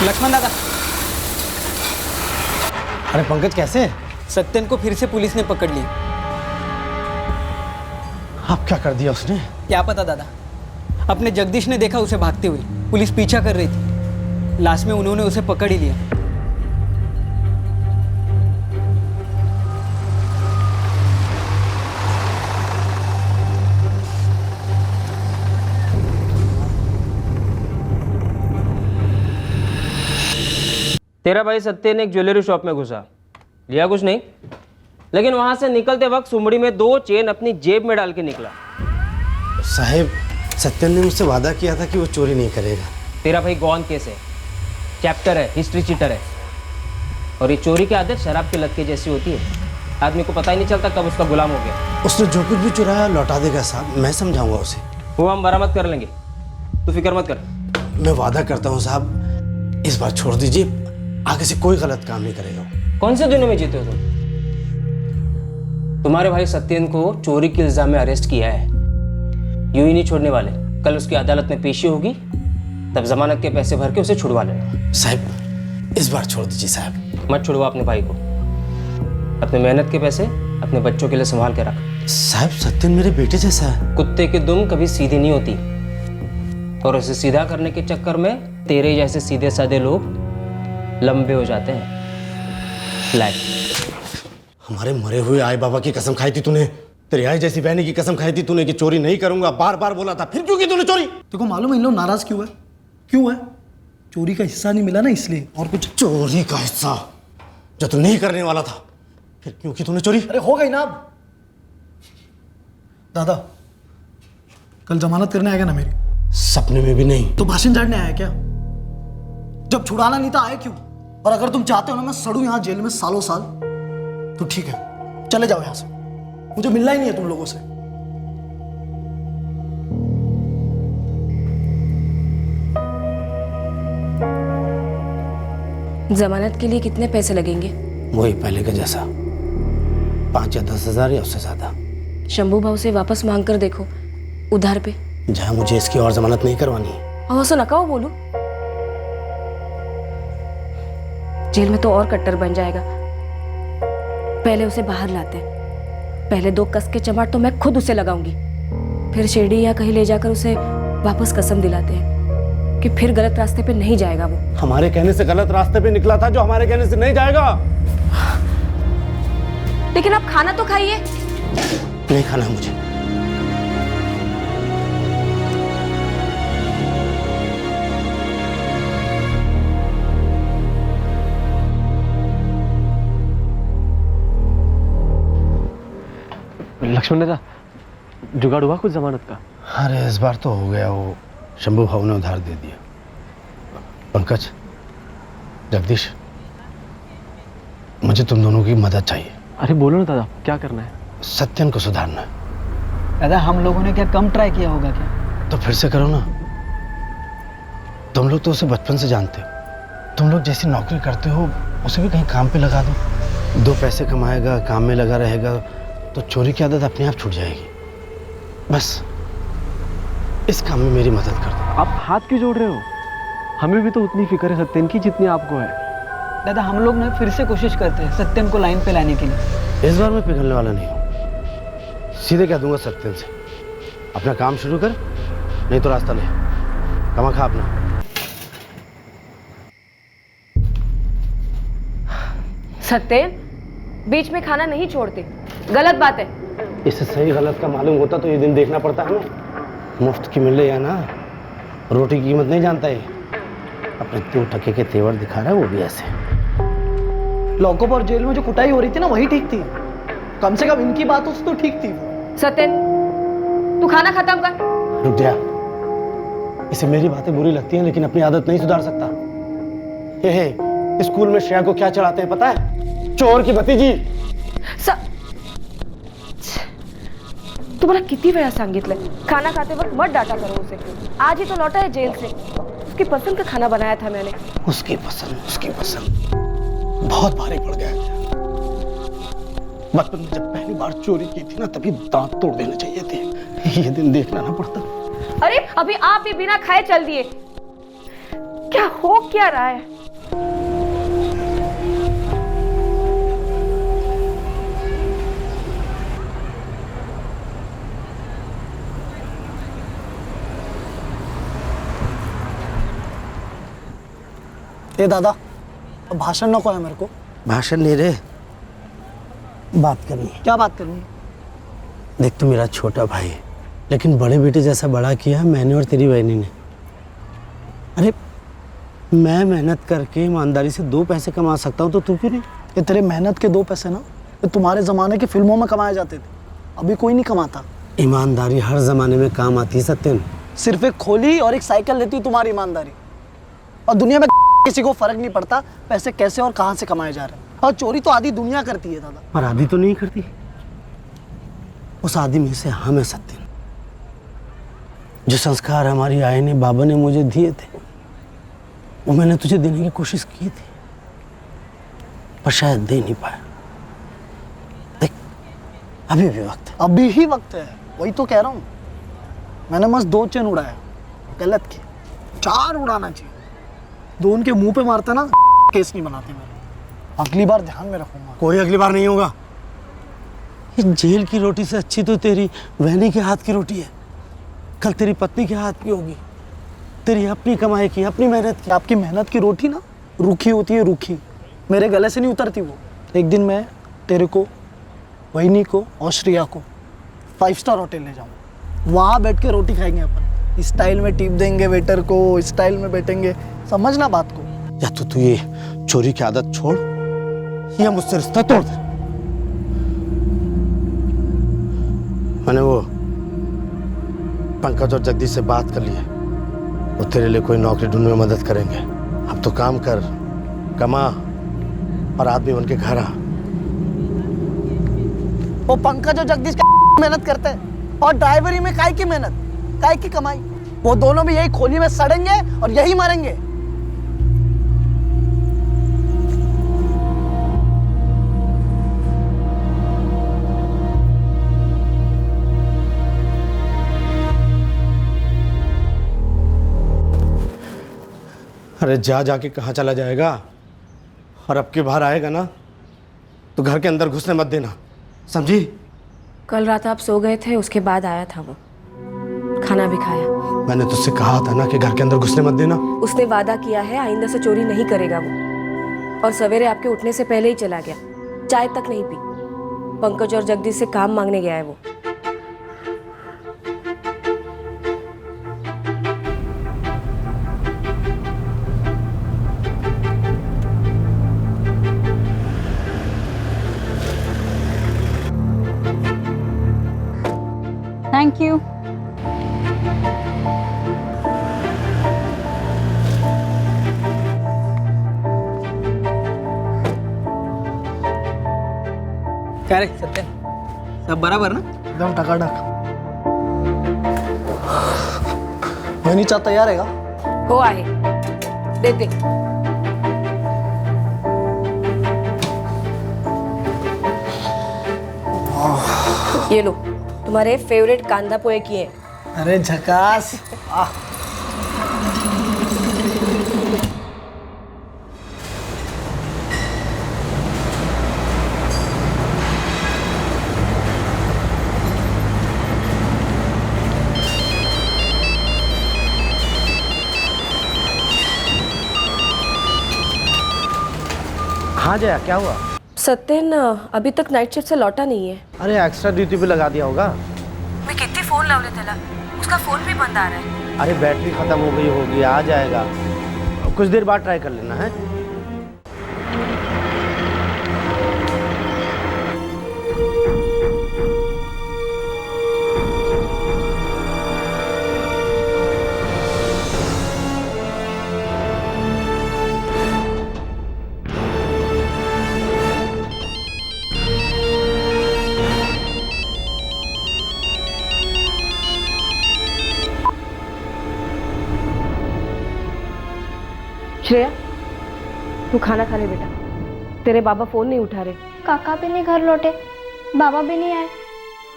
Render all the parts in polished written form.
लक्ष्मण दादा। अरे पंकज कैसे? सत्यन को फिर से पुलिस ने पकड़ लिया। अब क्या कर दिया उसने? क्या पता दादा, अपने जगदीश ने देखा उसे भागते हुए, पुलिस पीछा कर रही थी, लास्ट में उन्होंने उसे पकड़ ही लिया। तेरा भाई सत्यन एक ज्वेलरी शॉप में घुसा, लिया कुछ नहीं, लेकिन वहां से निकलते वक्त सुमड़ी में 2 चेन अपनी जेब में डाल के निकला। साहब, सत्यन ने मुझसे वादा किया था कि वो चोरी नहीं करेगा। तेरा भाई गौन केस है, चैप्टर है, हिस्ट्री चीटर है, और ये चोरी की आदत शराब की लत के जैसी होती है, आदमी को पता ही नहीं चलता कब उसका गुलाम हो गया। उसने जो कुछ भी चुराया लौटा देगा साहब, मैं समझाऊंगा उसे। वो हम बरामद कर लेंगे, तू फिक्र मत कर। मैं वादा करता हूँ साहब, इस बार छोड़ दीजिए, आगे से कोई गलत काम नहीं करेगा। कौन से दुनिया में जीते हो तुम? तुम्हारे भाई सत्यन को चोरी के इल्जाम में अरेस्ट किया है, यूं ही नहीं छोड़ने वाले। कल उसकी अदालत में पेशी होगी, तब जमानत के पैसे भर के उसे छुड़वा लेना। साहब, इस बार छोड़ दीजिए साहब। मत छुड़वा अपने भाई को, अपने मेहनत के पैसे अपने बच्चों के लिए संभाल के रख। साहब, सत्यन मेरे बेटे जैसा है। कुत्ते की दुम कभी सीधी नहीं होती, और उसे सीधा करने के चक्कर में तेरे जैसे सीधे साधे लोग लंबे हो जाते हैं। हमारे मरे हुए आई बाबा की कसम खाई थी तूने, तेरी आई जैसी बहनी की कसम खाई थी तूने कि चोरी नहीं करूंगा, बार बार बोला था, फिर क्यों की तूने चोरी? तेरे को मालूम है इन लोग नाराज क्यों है? क्यों है? चोरी का हिस्सा नहीं मिला ना, इसलिए, और कुछ। चोरी का हिस्सा जो तू नहीं करने वाला था, फिर क्यों की तूने चोरी? अरे हो गई ना अब। दादा, कल जमानत करने आएगा ना मेरी? सपने में भी नहीं। तो भाषण झाड़ने आया क्या? जब छुड़ाना नहीं था आए क्यों? और अगर तुम चाहते हो ना मैं सड़ूं यहां जेल में सालों साल, तो ठीक है, चले जाओ यहां से, मुझे मिलना ही नहीं है तुम लोगों से। जमानत के लिए कितने पैसे लगेंगे? वही पहले का जैसा, 5 या 10 हजार या उससे ज्यादा। शंभू भाव से वापस मांग कर देखो, उधार पे। जहां मुझे इसकी और जमानत नहीं करवानी है। और सो नका बोलू, जेल में तो और कट्टर बन जाएगा। पहले उसे बाहर लाते हैं, पहले 2 कस के चमाट तो मैं खुद उसे लगाऊंगी, फिर शिरडी या कहीं ले जाकर उसे वापस कसम दिलाते हैं कि फिर गलत रास्ते पे नहीं जाएगा वो। हमारे कहने से गलत रास्ते पे निकला था, जो हमारे कहने से नहीं जाएगा। लेकिन आप खाना तो खाइए। नहीं खाना है मुझे। लक्ष्मण दादा, जुगाड़ हुआ कुछ जमानत का? अरे इस बार तो हो गया, वो शंभू भाव ने उधार दे दिया। पंकज, जगदीश, मुझे तुम दोनों की मदद चाहिए। अरे बोलो ना दादा, क्या करना है? सत्यन को सुधारना है। दादा, हम लोगों ने क्या कम ट्राई किया होगा क्या? तो फिर से करो ना। तुम लोग तो उसे बचपन से जानते हो, तुम लोग जैसी नौकरी करते हो उसे भी कहीं काम पे लगा दो। 2 पैसे कमाएगा, काम में लगा रहेगा, तो चोरी की आदत अपने आप छूट जाएगी। बस इस काम में मेरी मदद कर दो। आप हाथ क्यों जोड़ रहे हो? हमें भी तो उतनी फिक्र है सत्यन की जितनी आपको है। दादा, हम लोग ना फिर से कोशिश करते हैं सत्यन को लाइन पे लाने के लिए। इस बार मैं पिघलने वाला नहीं हूँ, सीधे कह दूंगा सत्यन से, अपना काम शुरू कर, नहीं तो रास्ता ले, कमा खा अपना। सत्यन, बीच में खाना नहीं छोड़ते, गलत बात है। इससे सही गलत का मालूम होता तो ये दिन देखना पड़ता है ना। मुफ्त की मिले या ना, रोटी की कीमत नहीं जानता है। अपने 2 टके के तेवर दिखा रहा है, वो भी ऐसे। लॉकअप और जेल में जो कुटाई हो रही थी ना, वही ठीक थी। कम से कम इनकी बातों से तो ठीक थी। सत्यन, तू खाना खत्म कर। रुक जा, इसे मेरी बातें बुरी लगती हैं, लेकिन अपनी आदत नहीं सुधार सकता। हे, स्कूल में श्रेया को क्या चढ़ाते हैं पता है? चोर की भतीजी। तुम्हाला किती वेळा सांगितलंय, खाना खाते वक्त मत डांटा करो उसे। आज ही तो लौटा है जेल से, उसकी पसंद का खाना बनाया था मैंने। उसकी पसंद बहुत भारी पड़ गया। बचपन में जब पहली बार चोरी की थी ना, तभी दांत तोड़ देने चाहिए थे। ये दिन देखना ना पड़ता। अरे अभी आप भी बिना खाए चल दिए, क्या हो क्या रहा है? ए दादा, अब भाषण नको है मेरे को। भाषण नहीं रे, बात करनी है। क्या बात करनी है? देख तू मेरा छोटा भाई है, लेकिन बड़े बेटे जैसा बड़ा किया है मैंने और तेरी बहनी ने। अरे मैं मेहनत करके ईमानदारी से 2 पैसे कमा सकता हूँ तो तू क्यों नहीं? ये तेरे मेहनत के 2 पैसे ना, ये तुम्हारे ज़माने की फिल्मों में कमाए जाते थे, अभी कोई नहीं कमाता। ईमानदारी हर जमाने में काम आती है सत्यन। सिर्फ एक खोली और एक साइकिल देती तुम्हारी ईमानदारी, और दुनिया में किसी को फर्क नहीं पड़ता पैसे कैसे और कहाँ से कमाए जा रहे हैं। और चोरी तो आधी दुनिया करती है दादा। पर आदि तो नहीं करती, उस आदमी से हम है सत्यन। जो संस्कार हमारी आय ने बाबा ने मुझे दिए थे वो मैंने तुझे देने की कोशिश की थी, पर शायद दे नहीं पाया। देख अभी भी वक्त है। अभी ही वक्त है, वही तो कह रहा हूँ। मैंने मस्त 2 चेन उड़ाया, गलत किया। 4 उड़ाना चाहिए। 2 उनके मुंह पे मारता ना, केस नहीं बनाते मेरे। अगली बार ध्यान में रखूंगा। कोई अगली बार नहीं होगा। ये जेल की रोटी से अच्छी तो तेरी बहनी के हाथ की रोटी है, कल तेरी पत्नी के हाथ की होगी। तेरी अपनी कमाई की, अपनी मेहनत की। आपकी मेहनत की रोटी ना रूखी होती है, रूखी। मेरे गले से नहीं उतरती वो। एक दिन मैं तेरे को, वहीनी को और श्रिया को 5 स्टार होटल ले जाऊँ, वहाँ बैठ के रोटी खाएंगे अपन। स्टाइल में टिप देंगे वेटर को, स्टाइल में बैठेंगे। समझना बात को। या तो तू ये चोरी की आदत छोड़ या मुझसे रिश्ता तोड़ दे। मैंने वो पंकज और जगदीश से बात कर ली है, वो तेरे लिए कोई नौकरी ढूंढने में मदद करेंगे। अब तो काम कर, कमा और आदमी बन के घर आ। वो पंकज और जगदीश मेहनत करते हैं, और ड्राइवरी में काय की मेहनत, काय की कमाई। वो दोनों भी यही खोली में सड़ेंगे और यही मरेंगे। अरे जा जाके कहाँ चला जाएगा, और अब की बार आएगा ना तो घर के अंदर घुसने मत देना, समझी? कल रात आप सो गए थे, उसके बाद आया था वो, खाना भी खाया। मैंने तुझसे कहा था ना कि घर के अंदर घुसने मत देना। उसने वादा किया है आइंदा से चोरी नहीं करेगा वो, और सवेरे आपके उठने से पहले ही चला गया, चाय तक नहीं पी। पंकज और जगदीश से काम मांगने गया है वो। Thank you. क्या रे सत्य, सब बराबर ना? एकदम टकाटक। वहीनी चाय तैयार है हो आहे, दे दे। ये लो, तुम्हारे फेवरेट कांदा पोहे किए हैं। अरे झकास। हाँ जया, क्या हुआ? सत्यन अभी तक नाइट शिफ्ट से लौटा नहीं है। अरे एक्स्ट्रा ड्यूटी पे लगा दिया होगा। मैं कितनी फोन लावले त्याला, उसका फोन भी बंद आ रहा है। अरे बैटरी खत्म हो गई होगी, आ जाएगा। कुछ देर बाद ट्राई कर लेना है। श्रेया, तू खाना खा ले बेटा, तेरे बाबा फोन नहीं उठा रहे। काका भी नहीं घर लौटे, बाबा भी नहीं आए।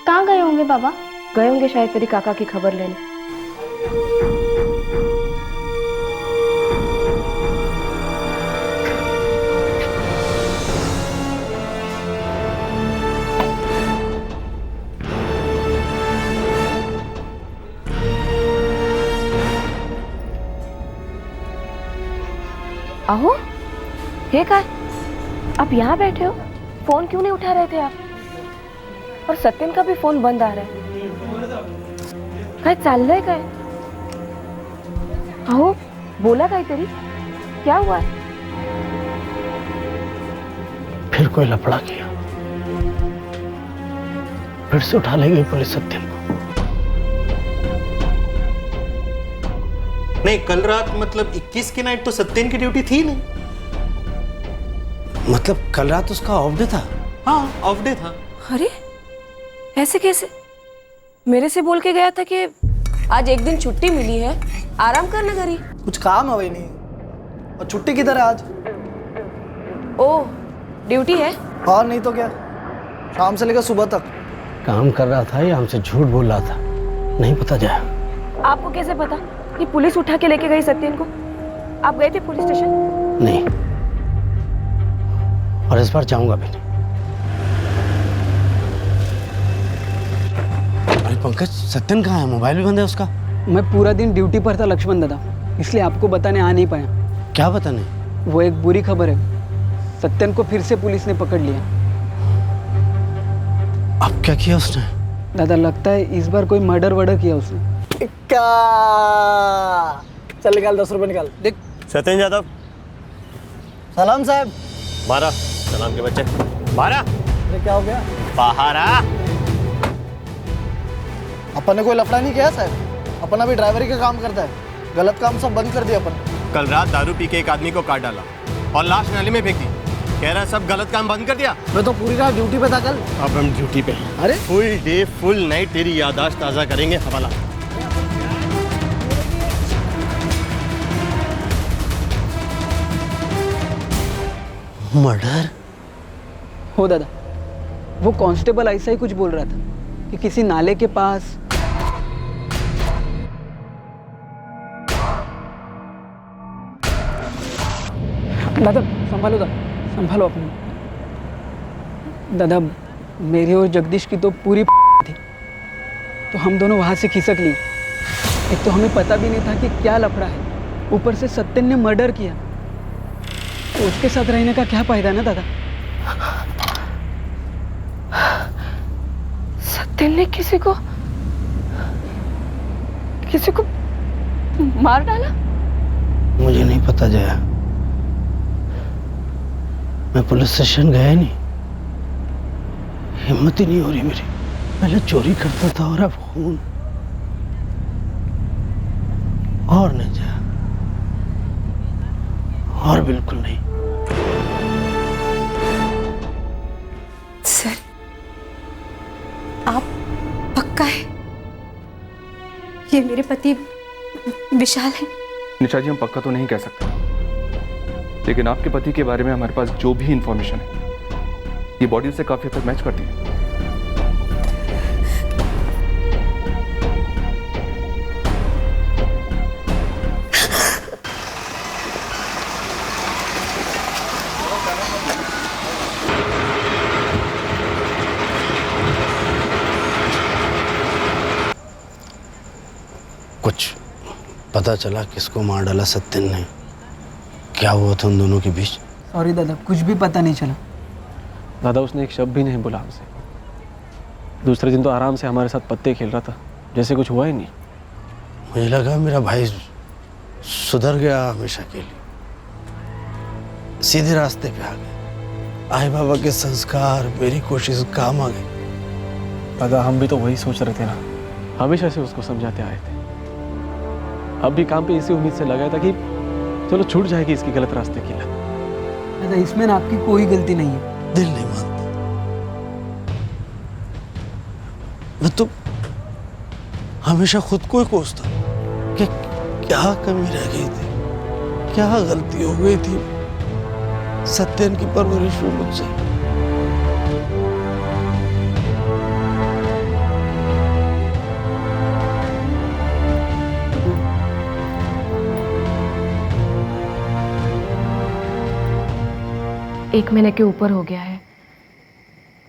कहाँ गए होंगे बाबा? गए होंगे शायद तेरी काका की खबर लेने। अहो, हे काय? आप यहाँ बैठे हो? फोन क्यों नहीं उठा रहे थे आप? और सत्यन का भी फोन बंद आ रहा है. काय चाललंय काय? अहो, बोला काहीतरी. क्या हुआ है? फिर कोई लफड़ा किया, फिर से उठा ले गई पुलिस सत्यन को. नहीं, कल रात मतलब 21 की नाइट तो सत्यन की ड्यूटी थी नहीं. मतलब कल रात उसका ऑफ डे था. हाँ, ऑफ डे था. अरे, ऐसे कैसे? मेरे से बोल के गया था कि आज एक दिन छुट्टी मिली है, आराम करना करी. कुछ काम है वही नहीं, और छुट्टी किधर है आज? ओह, ड्यूटी है? और नहीं तो क्या, शाम से लेकर सुबह तक. काम कर रहा था या हमसे झूठ बोल रहा था, नहीं पता जाए. आपको कैसे पता कि पुलिस उठा के लेके गई सत्यन को? आप गए थे पुलिस स्टेशन? नहीं, और इस बार जाऊंगा भी नहीं. अरे पंकज, सत्यन कहाँ है? मोबाइल भी बंद है उसका. मैं पूरा दिन ड्यूटी पर था लक्ष्मण दादा, इसलिए आपको बताने आ नहीं पाया. क्या बताने? वो एक बुरी खबर है, सत्यन को फिर से पुलिस ने पकड़ लिया. अब क्या किया उसने? दादा, लगता है इस बार कोई मर्डर वर्डर किया उसने. क्या? चल निकाल, 10 रुपए निकाल. देख, सत्यन यादव, सलाम साहब. मारा. सलाम के बच्चे, मारा. अरे क्या हो गया? बाहर आ. अपन ने कोई लफड़ा नहीं किया साहब, अपन अभी ड्राइवरी का काम करता है. गलत काम सब बंद कर दिया अपन. कल रात दारू पी के एक आदमी को काट डाला और लाश नाली में फेंक दी. कह रहा है सब गलत काम बंद कर दिया. मैं तो पूरी रात ड्यूटी पे था कल. अब हम ड्यूटी पे हैं. अरे फुल डे फुल नाइट तेरी याददाश्त ताज़ा करेंगे. हवाला. मर्डर? हो दादा, वो कांस्टेबल ऐसा ही कुछ बोल रहा था कि किसी नाले के पास. दादा संभालो, दादा संभालो अपने. दादा, मेरी और जगदीश की तो पूरी थी, तो हम दोनों वहाँ से खिसक लिए. एक तो हमें पता भी नहीं था कि क्या लफड़ा है, ऊपर से सत्यन ने मर्डर किया. तो उसके साथ रहने का क्या फायदा ना दादा. सत्यन ने किसी को मार डाला? मुझे नहीं पता जया, मैं पुलिस स्टेशन गया नहीं. हिम्मत ही नहीं हो रही मेरी. पहले चोरी करता था और अब खून. और नहीं जया, और बिल्कुल नहीं. सर, आप पक्का है ये मेरे पति विशाल है? निशा जी, हम पक्का तो नहीं कह सकते, लेकिन आपके पति के बारे में हमारे पास जो भी इंफॉर्मेशन है, ये बॉडी से काफी हद तक मैच करती है. कुछ पता चला किसको मार डाला सत्यन ने? क्या हुआ था उन दोनों के बीच? सॉरी दादा, कुछ भी पता नहीं चला. दादा, उसने एक शब्द भी नहीं बोला हमसे. दूसरे दिन तो आराम से हमारे साथ पत्ते खेल रहा था, जैसे कुछ हुआ ही नहीं. मुझे लगा मेरा भाई सुधर गया हमेशा के लिए, सीधे रास्ते पे आ गए. आई बाबा के संस्कार, मेरी कोशिश काम आ गई. दादा, हम भी तो वही सोच रहे थे ना, हमेशा से उसको समझाते आए थे. अब भी काम पे इसी उम्मीद से लगाया था कि चलो छूट जाएगी इसकी गलत रास्ते की लत. दादा, इसमें ना आपकी कोई गलती नहीं है. दिल नहीं मानता. मैं तो हमेशा खुद को ही कोसता कि क्या कमी रह गई थी, क्या गलती हो गई थी सत्यन की परवरिश में मुझसे. एक महीने के ऊपर हो गया है,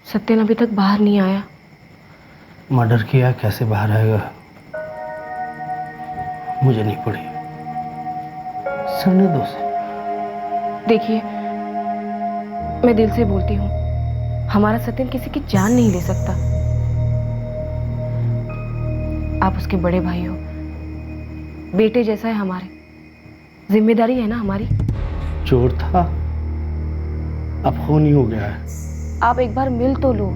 सत्यन अभी तक बाहर नहीं आया. मर्डर किया, कैसे बाहर आएगा मुझे नहीं पड़ी. सरने दो से. देखिए, मैं दिल से बोलती हूँ, हमारा सत्यन किसी की जान नहीं ले सकता। आप उसके बड़े भाई हो, बेटे जैसा है हमारे, जिम्मेदारी है ना हमारी। चोर था, अब खून ही हो गया है। आप एक बार मिल तो लो,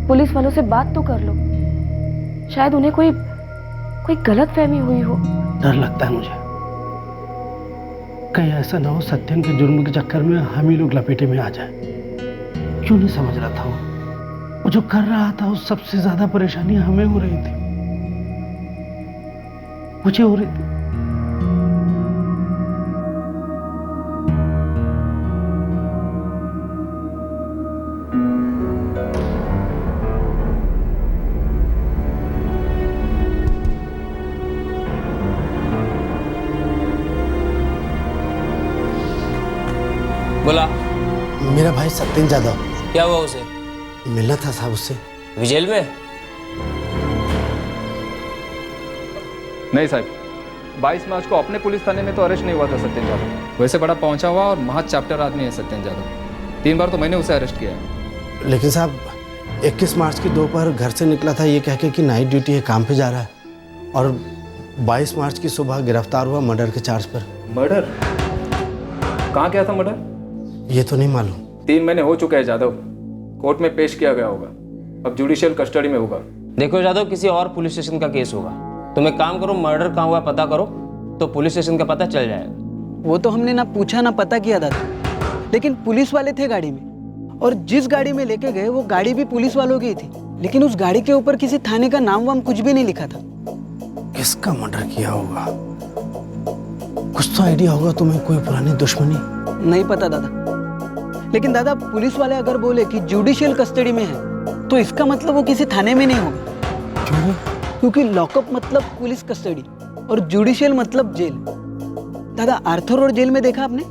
पुलिस वालों से बात तो कर लो, शायद उन्हें कोई गलत फहमी हुई हो। डर लगता है मुझे, कहीं ऐसा ना हो सत्यन के जुर्म के चक्कर में हम ही लोग लपेटे में आ जाए। क्यों नहीं समझ रहा था वो जो कर रहा था, उस सबसे ज्यादा परेशानी हमें हो रही थी, मुझे हो रही थी। बोला। मेरा भाई सत्यन जादव, क्या हुआ उसे? मिलना था साहब उससे। जेल में? नहीं साहब, 22 मार्च को अपने पुलिस थाने में तो अरेस्ट नहीं हुआ था सत्यन जादव। वैसे बड़ा पहुंचा हुआ और महज चैप्टर आदमी है सत्यन जादव। 3 बार तो मैंने उसे अरेस्ट किया है। लेकिन साहब 21 मार्च की दोपहर घर से निकला था ये कह के कि नाइट ड्यूटी है, काम पे जा रहा है, और 22 मार्च की सुबह गिरफ्तार हुआ मर्डर के चार्ज पर। मर्डर? कहाँ किया था मर्डर? ये तो नहीं मालूम। 3 महीने हो चुके हैं जादव, कोर्ट में पेश किया गया होगा, अब जुडिशियल कस्टडी में होगा। देखो जादव, किसी और पुलिस स्टेशन का केस होगा। तुम एक काम करो, मर्डर कहाँ हुआ पता करो, तो पुलिस स्टेशन का पता चल जाएगा। वो तो हमने ना पूछा ना पता किया दादा, लेकिन पुलिस वाले थे गाड़ी में, और जिस गाड़ी में लेके गए वो गाड़ी भी पुलिस वालों की ही थी, लेकिन उस गाड़ी के ऊपर किसी थाने का नाम वाम कुछ भी नहीं लिखा था। किसका मर्डर किया होगा? कुछ तो आइडिया होगा तुम्हें? कोई पुरानी दुश्मनी? नहीं पता दादा, लेकिन दादा पुलिस वाले अगर बोले कि जुडिशियल कस्टडी में है, तो इसका मतलब वो किसी थाने में नहीं होगा। क्यों? क्योंकि लॉकअप मतलब पुलिस कस्टडी और जुडिशियल मतलब जेल। दादा आर्थर रोड जेल में देखा आपने?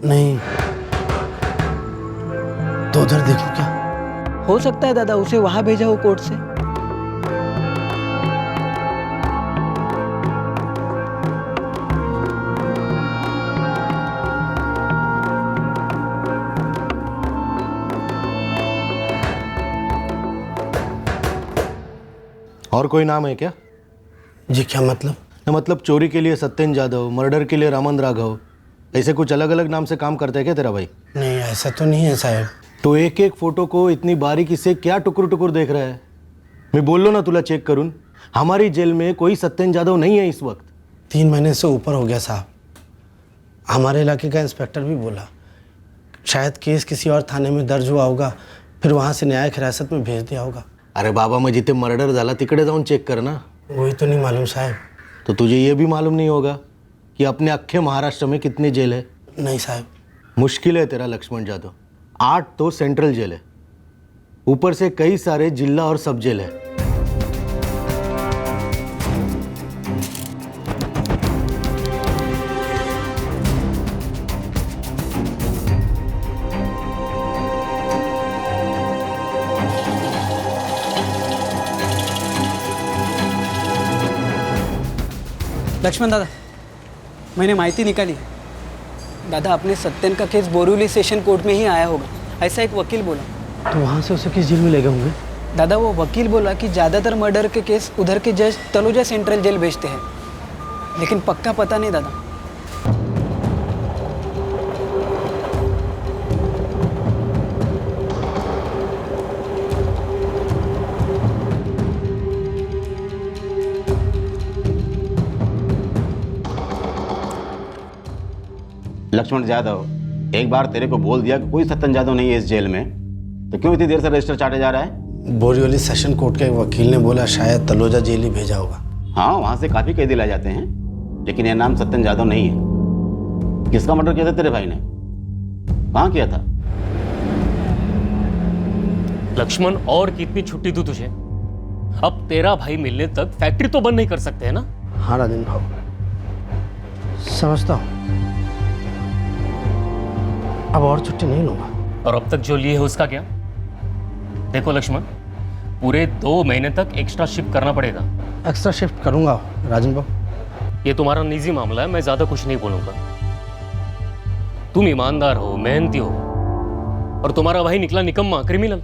नहीं। तो उधर देखो क्या? हो सकता है दादा उसे वहां भेजा हो कोर्ट से। और कोई नाम है क्या? जी क्या मतलब? मतलब चोरी के लिए सत्यन जादव, मर्डर के लिए रामन राघव, ऐसे कुछ अलग अलग नाम से काम करता है क्या तेरा भाई? नहीं ऐसा तो नहीं है साहब। तो एक एक फोटो को इतनी बारीकी से क्या टुकुर टुकुर देख रहा है? मैं बोल लो ना तुला चेक करूं, हमारी जेल में कोई सत्यन जादव नहीं है इस वक्त। 3 महीने से ऊपर हो गया साहब। हमारे इलाके का इंस्पेक्टर भी बोला शायद केस किसी और थाने में दर्ज हुआ होगा, फिर वहाँ से न्यायिक हिरासत में भेज दिया होगा। अरे बाबा, मग जिथे मर्डर झाला तिकडे जाऊन चेक कर ना। वही तो नहीं मालूम साहब। तो तुझे ये भी मालूम नहीं होगा कि अपने अख्खे महाराष्ट्र में कितनी जेल है? नहीं साहब। मुश्किल है तेरा लक्ष्मण जादव। 8 तो सेंट्रल जेल है, ऊपर से कई सारे जिला और सब जेल है। लक्ष्मण दादा, मैंने माहिती निकाली। दादा अपने सत्यन का केस बोरिवली सेशन कोर्ट में ही आया होगा, ऐसा एक वकील बोला। तो वहाँ से उसे किस जेल में ले गए होंगे? दादा वो वकील बोला कि ज़्यादातर मर्डर के केस उधर के जज तलोजा सेंट्रल जेल भेजते हैं, लेकिन पक्का पता नहीं दादा। लक्ष्मण जादव, एक बार तेरे को बोल दिया कि कोई सत्यन जादव नहीं है इस जेल में, तो क्यों इतनी देर से रजिस्टर चाटे जा रहा है? बोरिवली सेशन कोर्ट के एक वकील ने बोला शायद तलोजा जेल ही भेजा होगा। हाँ, वहां से काफी कैदी ला जाते हैं, लेकिन यह नाम सत्यन जादव नहीं है। किसका मर्डर किया था तेरे भाई ने? कहाँ किया था? लक्ष्मण, और कितनी छुट्टी दूं तुझे? अब तेरा भाई मिलने तक फैक्ट्री तो बंद नहीं कर सकते है ना? हाँ राजन भाव, समझता हूँ। अब और छुट्टी नहीं लूंगा। और अब तक जो लिए है उसका क्या? देखो लक्ष्मण, पूरे 2 महीने तक एक्स्ट्रा शिफ्ट करना पड़ेगा। एक्स्ट्रा शिफ्ट करूंगा राजन बाबू। ये तुम्हारा निजी मामला है, मैं ज्यादा कुछ नहीं बोलूंगा। तुम ईमानदार हो, मेहनती हो, और तुम्हारा भाई निकला निकम्मा, क्रिमिनल।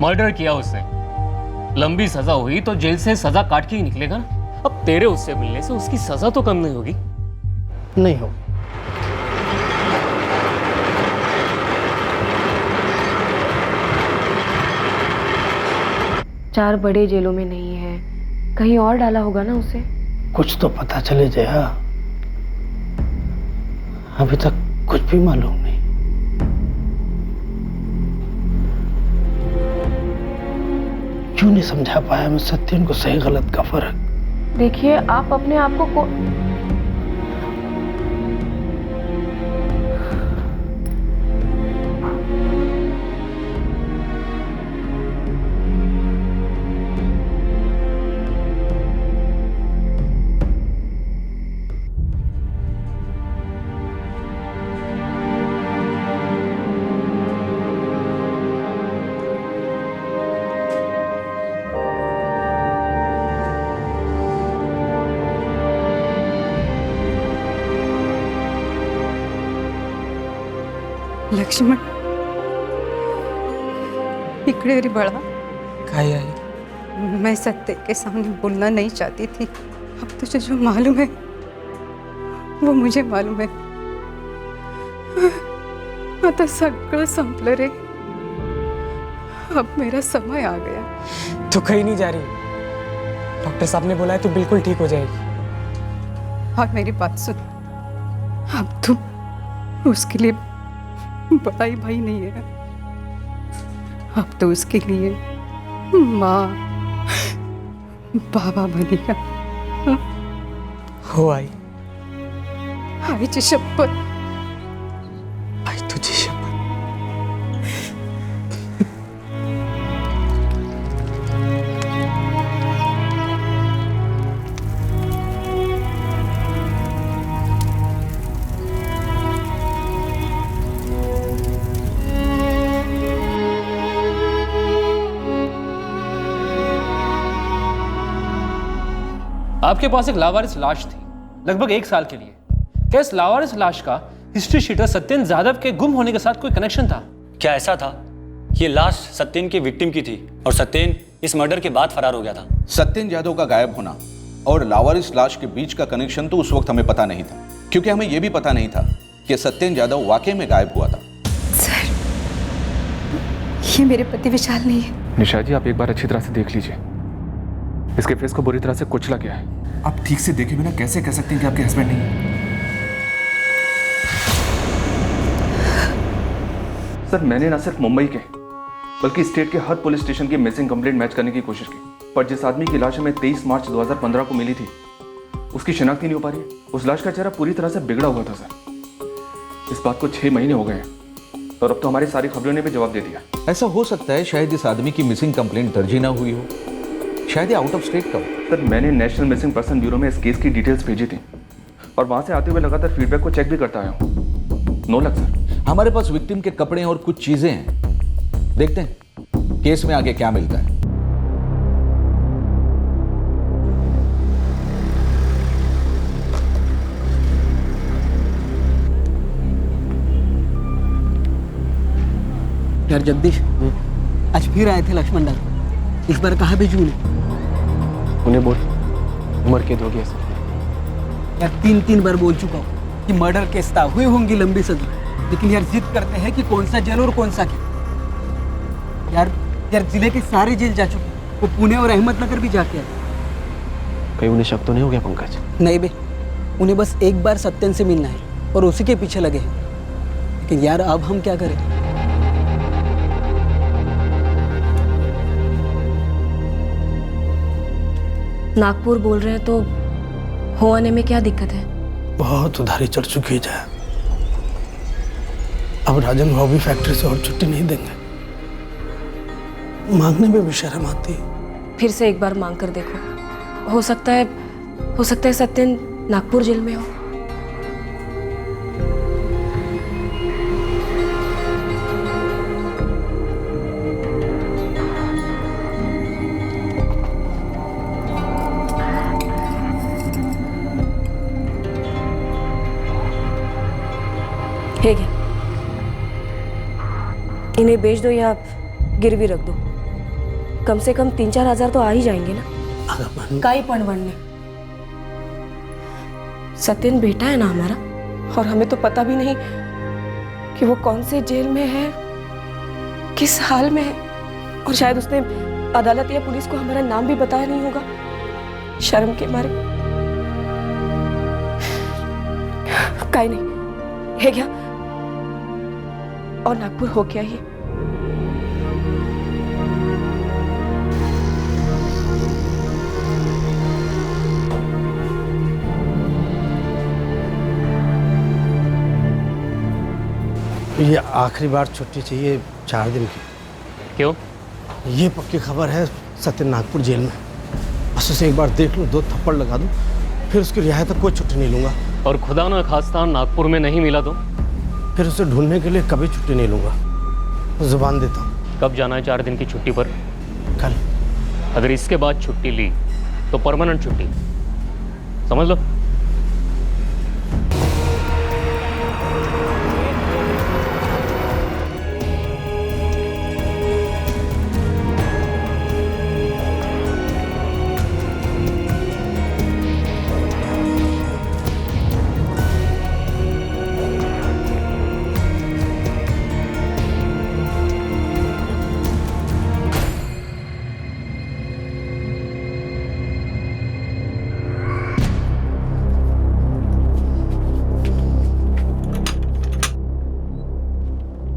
मर्डर किया उसने, लंबी सजा हुई तो जेल से सजा काट के ही निकलेगा ना। अब तेरे उससे मिलने से उसकी सजा तो कम नहीं होगी। नहीं हो। चार बड़े जेलों में नहीं है, कहीं और डाला होगा ना उसे। कुछ तो पता चले जया, अभी तक कुछ भी मालूम नहीं। क्यों नहीं समझा पाया मैं सत्यन को सही गलत का फर्क? देखिए, आप अपने आप को लक्ष्मण, इकडे रे बड़ा। काय आहे? मैं सत्य के सामने बोलना नहीं चाहती थी। अब तुझे जो मालूम है वो मुझे मालूम है। आता सगळं संपलं रे। अब मेरा समय आ गया। तू कहीं नहीं जा रही। डॉक्टर साहब ने बोला है तू बिल्कुल ठीक हो जाएगी। और मेरी बात सुन, अब तू उसके लिए बड़ा ही भाई नहीं है, अब तो उसके लिए माँ बाबा बनेगा। हो आई, आईची शपथ। आई तुझी शपथ। आपके पास एक लावारिस लाश थी लगभग 1 साल के लिए। क्या इस लावारिस लाश का हिस्ट्री शीटर सत्येंद्र जाधव के गुम होने के साथ कोई कनेक्शन था? क्या ऐसा था? ये लाश सत्येंद्र के विक्टिम की थी और सत्येंद्र इस मर्डर के बाद फरार हो गया था। सत्येंद्र यादव का गायब होना और लावारिस लाश के बीच का कनेक्शन तो उस वक्त हमें पता नहीं था, क्योंकि हमें यह भी पता नहीं था कि सत्येंद्र यादव वाकई में गायब हुआ था। सर, ये मेरे पति विशाल नहीं है। निशा जी, आप एक बार अच्छी तरह से देख लीजिए। इसके फेस को बुरी तरह से कुचला गया है। आप ठीक से देखे बिना कैसे कह सकते हैं कि आपके हस्बैंड नहीं है? सर, मैंने ना सिर्फ मुंबई के बल्कि स्टेट के हर पुलिस स्टेशन की मिसिंग कंप्लेंट मैच करने की कोशिश की, पर जिस आदमी की लाश हमें 23 मार्च 2015 को मिली थी उसकी शिनाख्त ही नहीं हो पा रही है। उस लाश का चेहरा पूरी तरह से बिगड़ा हुआ था सर। इस बात को 6 महीने हो गए हैं और अब तो हमारी सारी खबरों ने भी जवाब दे दिया। ऐसा हो सकता है शायद इस आदमी की मिसिंग कंप्लेंट दर्ज ही ना हुई हो, शायद ये आउट ऑफ स्टेट का हो। सर, मैंने नेशनल मिसिंग पर्सन ब्यूरो में इस केस की डिटेल्स भेजी थी और वहां से आते हुए लगातार फीडबैक को चेक भी करता आया हूँ। No luck sir. हमारे पास विक्टिम के कपड़े और कुछ चीजें हैं, देखते हैं केस में आगे क्या मिलता है। यार जगदीश, आज फिर आए थे लक्ष्मण दादा। इस बार कहाँ भेजू उन्हें बोल उम्र कैद हो गया सर। यार 3 बार बोल चुका हूँ कि मर्डर केस था, हुई होंगी लंबी सजा, लेकिन यार जिद करते हैं कि कौन सा जेल और कौन सा क्या। यार जिले के सारे जेल जा चुके, वो पुणे और अहमदनगर भी जाके आए। कहीं उन्हें शक तो नहीं हो गया पंकज? नहीं बे, उन्हें बस एक बार सत्यन से मिलना है और उसी के पीछे लगे हैं। लेकिन यार अब हम क्या करें? नागपुर बोल रहे हैं तो हो आने में क्या दिक्कत है? बहुत उधारी चढ़ चुकी है जया। अब राजन भाव भी फैक्ट्री से और छुट्टी नहीं देंगे। मांगने में भी शर्म आती है। फिर से एक बार मांग कर देखो, हो सकता है सत्यन नागपुर जेल में हो। हे क्या? इन्हें बेच दो या गिरवी रख दो, कम से कम 3-4 हजार तो आ ही जाएंगे ना। काई पण बनने, सत्यन बेटा है ना हमारा, और हमें तो पता भी नहीं कि वो कौन से जेल में है, किस हाल में है, और शायद उसने अदालत या पुलिस को हमारा नाम भी बताया नहीं होगा शर्म के मारे। काई नहीं है क्या, और नागपुर हो क्या ये? ये आखिरी बार छुट्टी चाहिए 4 दिन की। क्यों? ये पक्की खबर है, सत्यन नागपुर जेल में। बस उसे एक बार देख लूँ, 2 थप्पड़ लगा दूँ, फिर उसकी रिहाई तक कोई छुट्टी नहीं लूँगा। और खुदा ना खास्ता नागपुर में नहीं मिला तो? फिर उसे ढूंढने के लिए कभी छुट्टी नहीं लूँगा, जुबान देता हूँ। कब जाना है 4 दिन की छुट्टी पर? कल। अगर इसके बाद छुट्टी ली तो परमानेंट छुट्टी, समझ लो।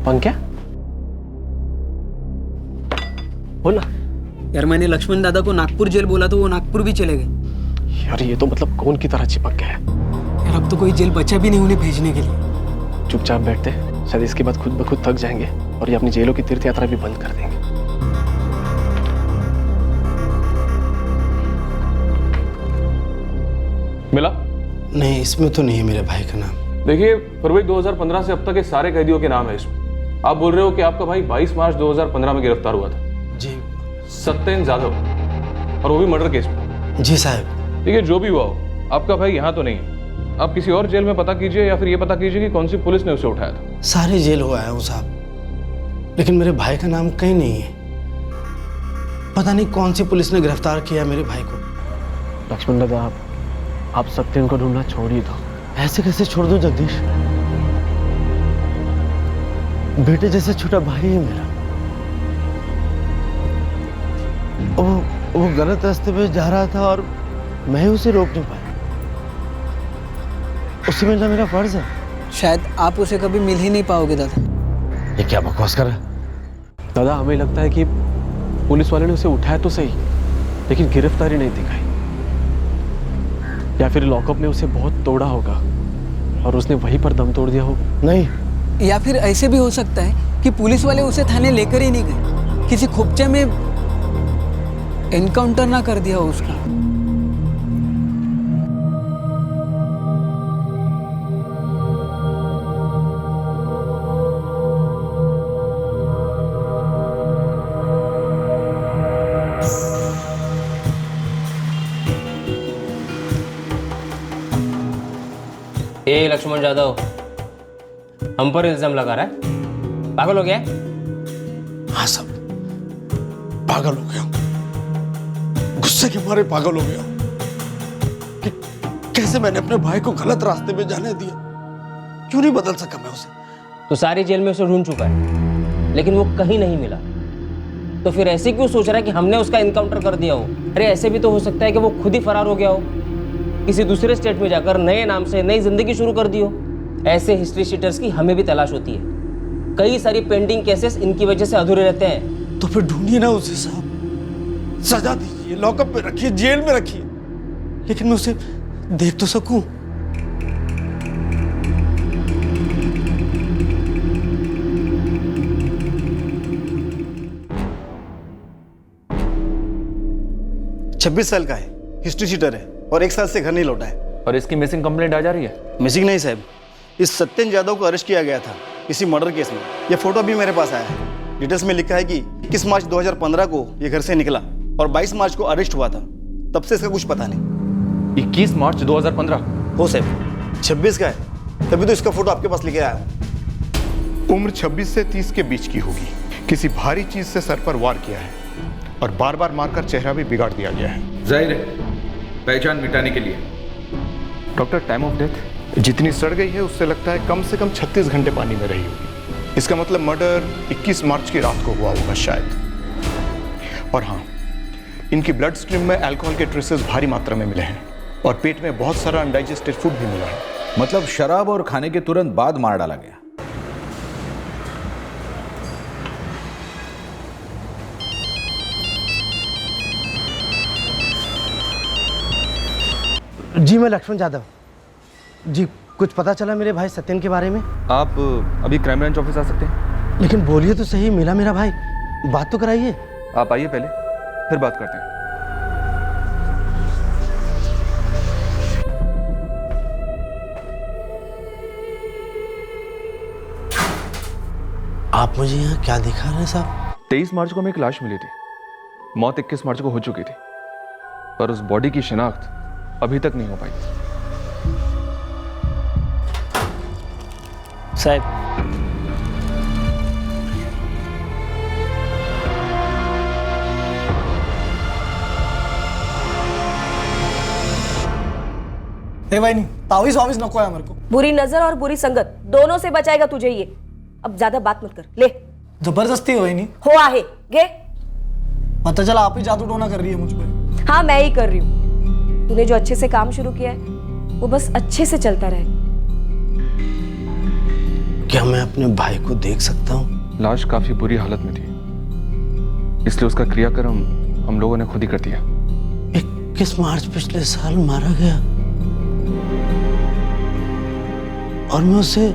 पंक्या, बोल ना। यार मैंने लक्ष्मण दादा को नागपुर जेल बोला तो वो नागपुर भी चले गए। यार ये तो मतलब कौन की तरह चिपक गया है। यार अब तो कोई जेल बचा भी नहीं उन्हें भेजने के लिए। चुपचाप बैठते, शायद इसके बाद खुद ब खुद थक जाएंगे और ये अपनी जेलों की तीर्थ यात्रा भी बंद कर देंगे। मिला? नहीं, इसमें तो नहीं है मेरे भाई का नाम। देखिए, फरवरी 2015 से अब तक के सारे कैदियों के नाम है इसमें। आप बोल रहे हो कि आपका भाई 22 मार्च 2015 में गिरफ्तार हुआ था? जी। सत्यन जाधव, और वो भी मर्डर केस में। जी साहब। देखिए, जो भी हुआ हो, आपका भाई यहाँ तो नहीं है। आप किसी और जेल में पता कीजिए या फिर ये पता कीजिए कि कौन सी पुलिस ने उसे उठाया था। सारे जेल हुआ है वो साहब, लेकिन मेरे भाई का नाम कहीं नहीं है। पता नहीं कौन सी पुलिस ने गिरफ्तार किया मेरे भाई को। लक्ष्मण दादा, आप सत्यन को ढूंढना छोड़िए तो। ऐसे कैसे छोड़ दूं जगदीश? बेटे जैसा छोटा भाई है मेरा। वो गलत रास्ते पे जा रहा था और मैं उसे रोक नहीं पाया। उससे मिलना मेरा फर्ज है। शायद आप उसे कभी मिल ही नहीं पाओगे दादा। ये क्या बकवास कर रहा है? दादा, हमें लगता है कि पुलिस वाले ने उसे उठाया तो सही, लेकिन गिरफ्तारी नहीं दिखाई, या फिर लॉकअप में उसे बहुत तोड़ा होगा और उसने वहीं पर दम तोड़ दिया होगा। नहीं, या फिर ऐसे भी हो सकता है कि पुलिस वाले उसे थाने लेकर ही नहीं गए, किसी खुपचे में एनकाउंटर ना कर दिया हो उसका। ए लक्ष्मण जाधव, हम पर इल्जाम लगा रहा है? पागल हो गया? हाँ सब पागल हो गया, गुस्से के मारे पागल हो गया कि कैसे मैंने अपने भाई को गलत रास्ते में जाने दिया। क्यों नहीं बदल सका मैं उसे? तो सारी जेल में उसे ढूंढ चुका है, लेकिन वो कहीं नहीं मिला। तो फिर ऐसे क्यों सोच रहा है कि हमने उसका इनकाउंटर कर दिया हो? अरे ऐसे भी तो हो सकता है कि वो खुद ही फरार हो गया हो, किसी दूसरे स्टेट में जाकर नए नाम से नई जिंदगी शुरू कर दी हो। ऐसे हिस्ट्री शीटर्स की हमें भी तलाश होती है। कई सारी पेंडिंग केसेस इनकी वजह से अधूरे रहते हैं। तो फिर ढूंढिए ना उसे साहब, सजा दीजिए, लॉकअप में रखिए, जेल में रखिए, लेकिन मैं उसे देख तो सकूं। छब्बीस साल का है, हिस्ट्री शीटर है और 1 साल से घर नहीं लौटा है। और इसकी मिसिंग कंप्लेंट आ जा रही है? मिसिंग नहीं साहब, इस सत्यन जाधव को अरेस्ट किया गया था किसी मर्डर केस में। यह फोटो भी मेरे पास आया है। डिटेल्स में लिखा है कि 21 मार्च 2015 को यह घर से निकला और 22 मार्च को अरेस्ट हुआ था। तब से इसका कुछ पता नहीं। 21 मार्च 2015? हो साहब, 26 का है, तभी तो इसका फोटो आपके पास लेके आया हूं। उम्र 26 से 30 के बीच की होगी। किसी भारी चीज से सर पर वार किया है और बार बार मारकर चेहरा भी बिगाड़ दिया गया है। जाहिर है पहचान मिटाने के लिए। डॉक्टर, टाइम ऑफ डेथ जितनी सड़ गई है उससे लगता है कम से कम 36 घंटे पानी में रही होगी। इसका मतलब मर्डर 21 मार्च की रात को हुआ होगा शायद। और हाँ, इनकी ब्लड स्ट्रीम में अल्कोहल के ट्रेसेस भारी मात्रा में मिले हैं और पेट में बहुत सारा अनडाइजेस्टेड फूड भी मिला है। मतलब शराब और खाने के तुरंत बाद मार डाला गया। जी मैं लक्ष्मण यादव। जी कुछ पता चला मेरे भाई सत्यन के बारे में? आप अभी क्राइम ब्रांच ऑफिस आ सकते हैं। लेकिन बोलिए तो सही, मिला मेरा भाई, बात तो कराइए। आप आइए पहले, फिर बात करते हैं। आप मुझे यहाँ क्या दिखा रहे हैं साहब? 23 मार्च को हमें एक लाश मिली थी। मौत 21 मार्च को हो चुकी थी, पर उस बॉडी की शिनाख्त अभी तक नहीं हो पाई। साहब, हे भाई नहीं, तावीज वावीज नको है मेरे को। बुरी नजर और बुरी संगत दोनों से बचाएगा तुझे ये। अब ज्यादा बात मत कर, ले। जबरदस्ती हो नहीं हो आहे गे। पता चला आप ही जादू टोना कर रही है मुझ पे। हाँ मैं ही कर रही हूँ। तूने जो अच्छे से काम शुरू किया है वो बस अच्छे से चलता रहे। क्या मैं अपने भाई को देख सकता हूँ? लाश काफी बुरी हालत में थी, इसलिए उसका क्रियाक्रम हम लोगों ने खुद ही कर दिया। 21 मार्च पिछले साल मारा गया और मैं उसे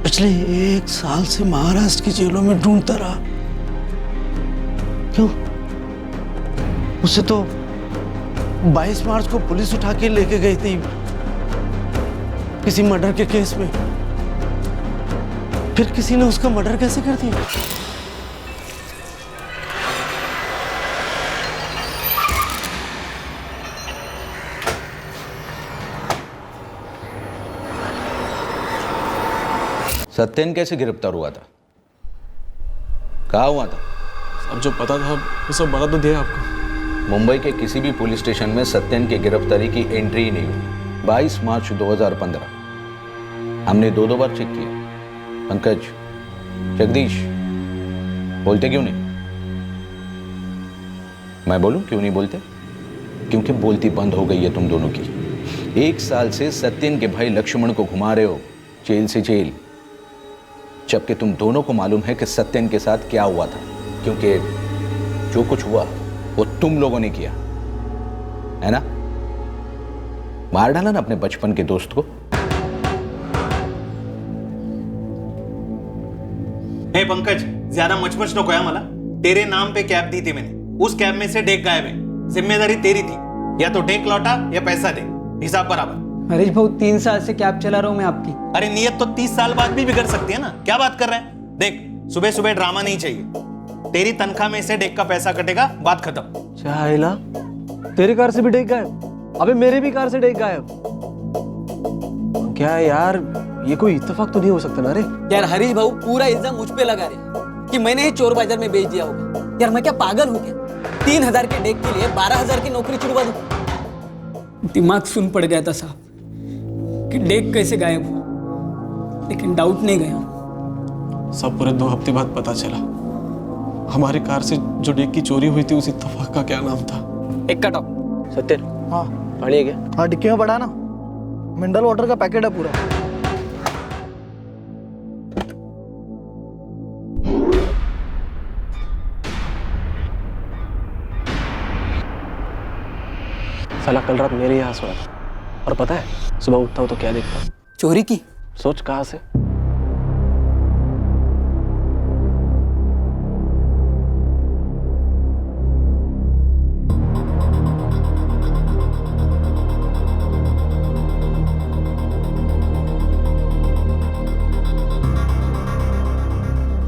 पिछले 1 साल से महाराष्ट्र की जेलों में ढूंढता रहा। क्यों? उसे तो 22 मार्च को पुलिस उठा के लेके गई थी किसी मर्डर के केस में। फिर किसी ने उसका मर्डर कैसे कर दिया? सत्यन कैसे गिरफ्तार हुआ था? कहाँ हुआ था? अब जो पता था वो सब बता तो दिया आपको। मुंबई के किसी भी पुलिस स्टेशन में सत्यन की गिरफ्तारी की एंट्री ही नहीं हुई। 22 मार्च 2015 हमने 2 बार चेक किया। पंकज, जगदीश, बोलते क्यों नहीं? मैं बोलूं क्यों नहीं बोलते? क्योंकि बोलती बंद हो गई है तुम दोनों की। 1 साल से सत्यन के भाई लक्ष्मण को घुमा रहे हो जेल से जेल, जबकि तुम दोनों को मालूम है कि सत्यन के साथ क्या हुआ था। क्योंकि जो कुछ हुआ वो तुम लोगों ने किया है ना? मार डाला ना अपने बचपन के दोस्त को। हे पंकज, ज्यादा मचमच नको है मला। तेरे नाम पे कैब दी थी मैंने, उस कैब में से डेक गायब है। जिम्मेदारी तेरी थी, या तो डेक लौटा या पैसा दे, हिसाब बराबर। हरीश भाऊ 3 साल से कैब चला रहा हूं मैं आपकी। अरे नियत तो 30 साल बाद भी बिगड़ सकती है ना, क्या बात कर रहे हैं? देख, सुबह सुबह ड्रामा नहीं चाहिए। तेरी तनख्वाह में से डेक का पैसा कटेगा, बात खत्म। चाहेला, तेरी कार से भी डेक गायब? अबे मेरे भी कार से डेक गायब। क्या है यार, ये कोई इत्तेफाक तो नहीं हो सकता ना रे? यार हरीश भाऊ पूरा इल्जाम मुझ पे लगा रहे कि मैंने ही चोर बाजार में बेच दिया होगा। यार मैं क्या पागल हूँ क्या? 3000 के डेक के लिए 12000 की नौकरी छुड़वा दूं? दिमाग सुन पड़ गया था साहब कि डेक कैसे गायब हुआ, लेकिन डाउट नहीं गया। सब पूरे 2 हफ्ते बाद पता चला। हमारी कार से जो डेक की चोरी हुई थी उस इत्तेफाक का क्या नाम था? एक कट ऑफ। सत्यन, हाँ पानी है क्या? हाँ डिक्की में पड़ा ना, मिनरल वाटर का पैकेट है पूरा। साला कल रात मेरे यहाँ सोया था और पता है सुबह उठता हूँ तो क्या देखता हूँ? चोरी की। सोच कहाँ से?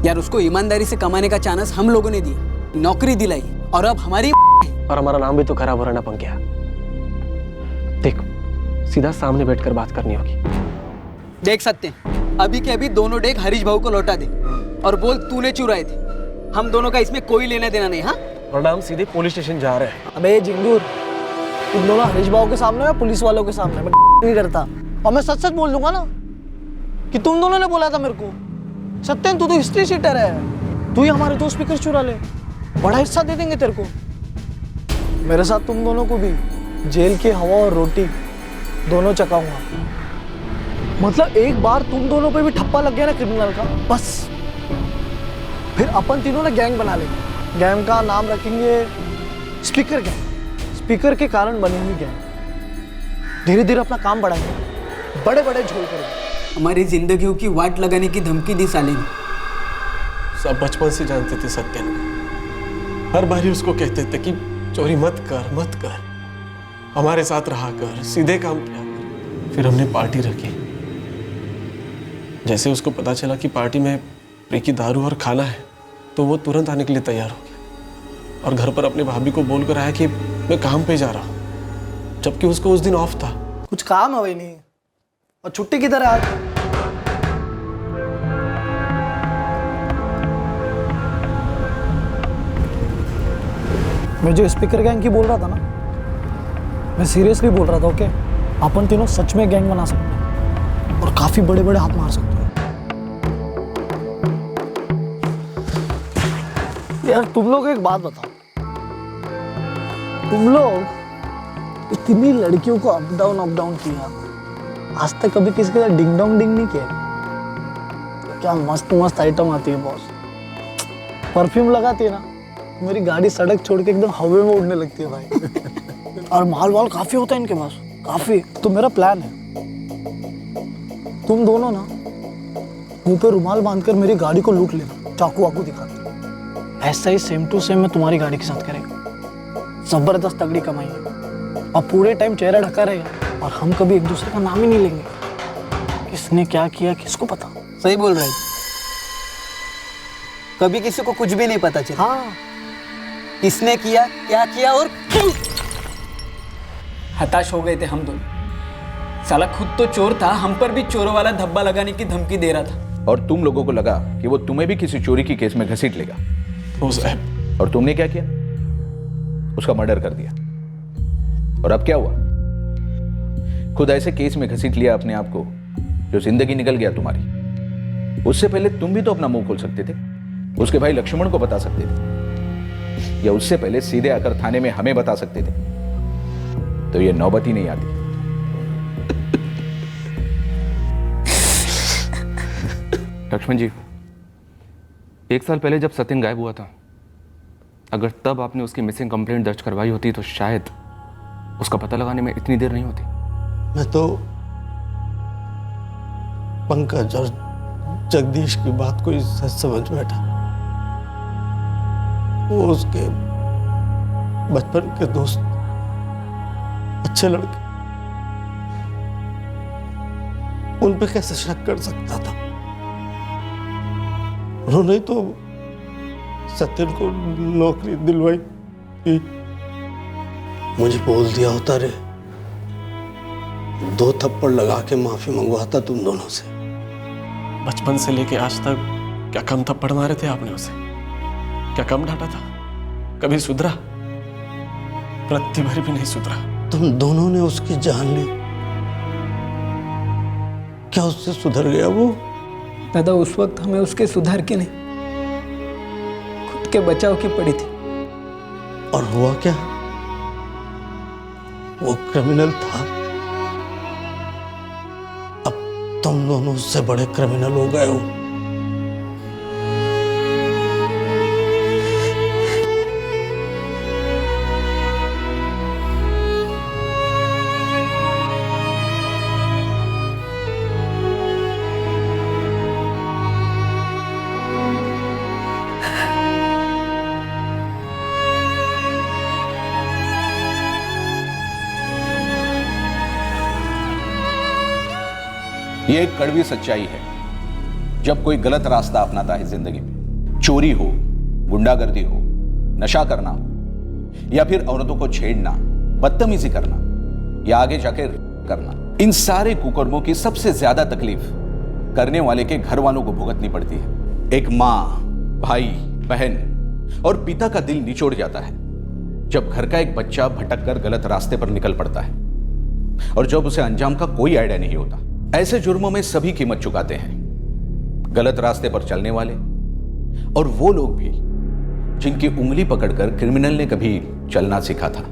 यार उसको ईमानदारी से कमाने का चांस हम लोगों ने दिया, नौकरी दिलाई, और अब हमारी और हमारा नाम भी तो खराब हो रहा ना पंक्या। देख, सीधा सामने बैठकर बात करनी होगी। देख सकते हैं अभी के अभी दोनों डेग हरीश भाऊ को लौटा दे और बोल तूने चुराए थे। हम दोनों का इसमें कोई लेना देना नहीं। हाँ, वरना हम सीधे पुलिस स्टेशन जा रहे हैं। अबे जिंगूर, तुम दोनों हरीश भाऊ के सामने या पुलिस वालों के सामने? मैं नहीं करता और मैं सच सच बोल दूंगा ना कि तुम दोनों ने बोला था मेरे को। सत्यन, तू तो हिस्ट्री शीटर है, तू ही हमारे 2 स्पीकर चुरा ले, बड़ा हिस्सा दे देंगे तेरे को। मेरे साथ तुम दोनों को भी जेल की हवा और रोटी दोनों चखाऊंगा। मतलब एक बार तुम दोनों पे भी ठप्पा लग गया ना क्रिमिनल का, बस फिर अपन तीनों ने गैंग बना लेंगे। गैंग का नाम रखेंगे स्पीकर गैंग। स्पीकर के कारण बनी हुई गैंग। धीरे धीरे अपना काम बढ़ाएंगे, बड़े बड़े झोल करेंगे। हमारी जिंदगियों की वाट लगाने की धमकी दी साले ने। सब बचपन से जानते थे सत्यन को। हर बार उसको कहते थे कि चोरी मत कर, मत कर, हमारे साथ रहा कर, सीधे काम किया कर। फिर हमने पार्टी रखी। जैसे उसको पता चला कि पार्टी में प्री की दारू और खाना है, तो वो तुरंत आने के लिए तैयार हो गया और घर पर अपने भाभी को बोल कर आया कि मैं काम पे जा रहा हूँ, जबकि उसको उस दिन ऑफ था। कुछ काम है नहीं और छुट्टी की तरह आज। मैं जो स्पीकर गैंग की बोल रहा था ना, मैं सीरियसली बोल रहा था। ओके, अपन तीनों सच में गैंग बना सकते हैं और काफी बड़े बड़े हाथ मार सकते हैं। यार तुम लोग एक बात बताओ, तुम लोग इतनी लड़कियों को अप डाउन किया, आज तक कभी किसी के साथ डिंग डोंग डिंग नहीं किया? क्या मस्त मस्त आइटम आती है बॉस। परफ्यूम लगाती है ना, मेरी गाड़ी सड़क छोड़ के एकदम हवा में उड़ने लगती है भाई। और माल वाल काफी होता है इनके पास, काफी। तो मेरा प्लान है, तुम दोनों ना मुंह पे रुमाल बांधकर मेरी गाड़ी को लूट लेना, चाकू वाकू दिखा। ऐसा ही सेम टू सेम मैं तुम्हारी गाड़ी के साथ करेंगे। जबरदस्त तगड़ी कमाई है और पूरे टाइम चेहरा ढका रहेगा और हम कभी एक दूसरे का नाम ही नहीं लेंगे। किसने क्या किया किसको पता। सही बोल रहे, कभी किसी को कुछ भी नहीं पता चला। हाँ, किसने किया, क्या किया और क्यों। हताश हो गए थे हम दोनों। साला खुद तो चोर था, हम पर भी चोरों वाला धब्बा लगाने की धमकी दे रहा था। और तुम लोगों को लगा कि वो तुम्हें भी किसी चोरी की केस में घसीट लेगा। और तुमने क्या किया? उसका मर्डर कर दिया। और अब क्या हुआ? खुद ऐसे केस में घसीट लिया अपने आप को जो जिंदगी निकल गया तुम्हारी। उससे पहले तुम भी तो अपना मुंह खोल सकते थे, उसके भाई लक्ष्मण को बता सकते थे, या उससे पहले सीधे आकर थाने में हमें बता सकते थे, तो ये नौबत ही नहीं आती। लक्ष्मण जी, 1 साल पहले जब सत्यन गायब हुआ था, अगर तब आपने उसकी मिसिंग कंप्लेंट दर्ज करवाई होती तो शायद उसका पता लगाने में इतनी देर नहीं होती। मैं तो पंकज और जगदीश की बात को सच समझ बैठा। वो उसके बचपन के दोस्त, अच्छे लड़के, उन पे कैसे शक कर सकता था? उन्होंने तो सत्यन को नौकरी दिलवाई थी। मुझे बोल दिया होता रे, 2 थप्पड़ लगा के माफी मंगवाता तुम दोनों से। बचपन से लेके आज तक क्या कम थप्पड़ मारे थे आपने उसे? क्या कम डांटा था? कभी सुधरा? रत्ती भर भी नहीं सुधरा। तुम दोनों ने उसकी जान ली, क्या उससे सुधर गया वो? दादा, उस वक्त हमें उसके सुधार की नहीं, खुद के बचाव की पड़ी थी। और हुआ क्या? वो क्रिमिनल था, अब तुम दोनों उससे बड़े क्रिमिनल हो गए हो। ये एक कड़वी सच्चाई है। जब कोई गलत रास्ता अपनाता है जिंदगी में, चोरी हो, गुंडागर्दी हो, नशा करना हो, या फिर औरतों को छेड़ना, बदतमीजी करना, या आगे जाकर करना, इन सारे कुकर्मों की सबसे ज्यादा तकलीफ करने वाले के घर वालों को भुगतनी पड़ती है। एक माँ, भाई, बहन और पिता का दिल निचोड़ जाता है जब घर का एक बच्चा भटक कर गलत रास्ते पर निकल पड़ता है और जब उसे अंजाम का कोई आइडिया नहीं होता। ऐसे जुर्मों में सभी कीमत चुकाते हैं, गलत रास्ते पर चलने वाले और वो लोग भी जिनकी उंगली पकड़कर क्रिमिनल ने कभी चलना सीखा था।